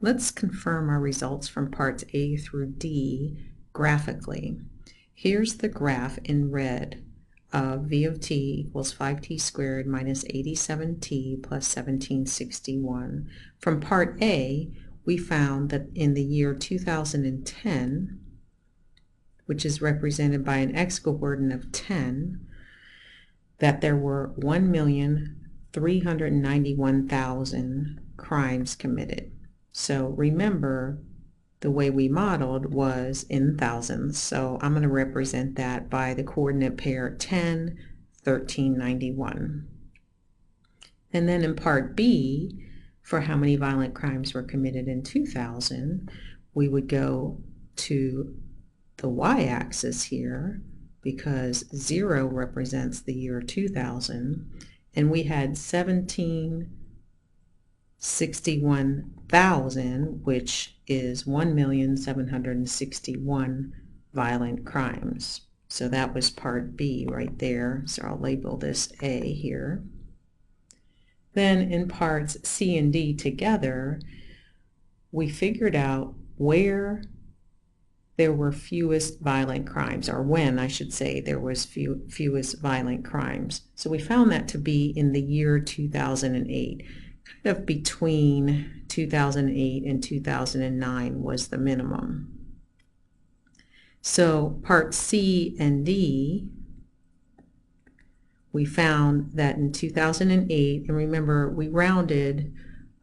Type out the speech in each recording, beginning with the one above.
Let's confirm our results from parts A through D graphically. Here's the graph in red of V of t equals 5t squared minus 87t plus 1761. From part A, we found that in the year 2010, which is represented by an x-coordinate of 10, that there were 1,391,000 crimes committed. So remember, the way we modeled was in thousands, so I'm going to represent that by the coordinate pair 10, 1391. And then in part B, for how many violent crimes were committed in 2000, we would go to the y-axis here, because 0 represents the year 2000, and we had 1,761,000, which is 1,761 violent crimes. So that was part B right there, so I'll label this A here. Then in parts C and D together, we figured out where there were fewest violent crimes, or when, I should say, there was fewest violent crimes. So we found that to be in the year 2008. Kind of between 2008 and 2009 was the minimum. So part C and D, we found that in 2008, and remember we rounded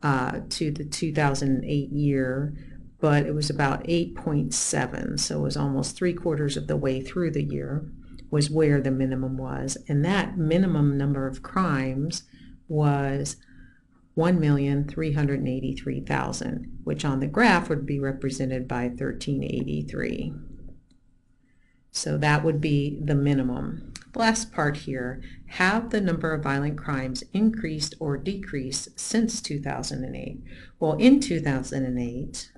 to the 2008 year, but it was about 8.7, so it was almost 3/4 of the way through the year was where the minimum was, and that minimum number of crimes was 1,383,000, which on the graph would be represented by 1383. So that would be the minimum. The last part here, have the number of violent crimes increased or decreased since 2008? Well, in 2008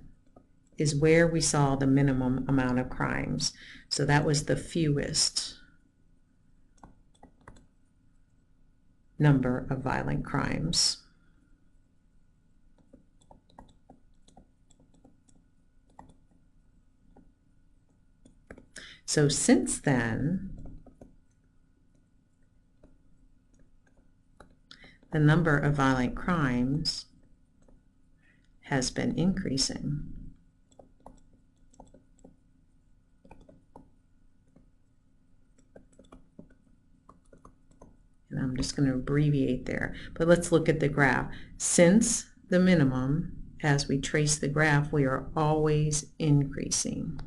is where we saw the minimum amount of crimes. So that was the fewest number of violent crimes. So since then, the number of violent crimes has been increasing. And I'm just going to abbreviate there. But let's look at the graph. Since the minimum, as we trace the graph, we are always increasing.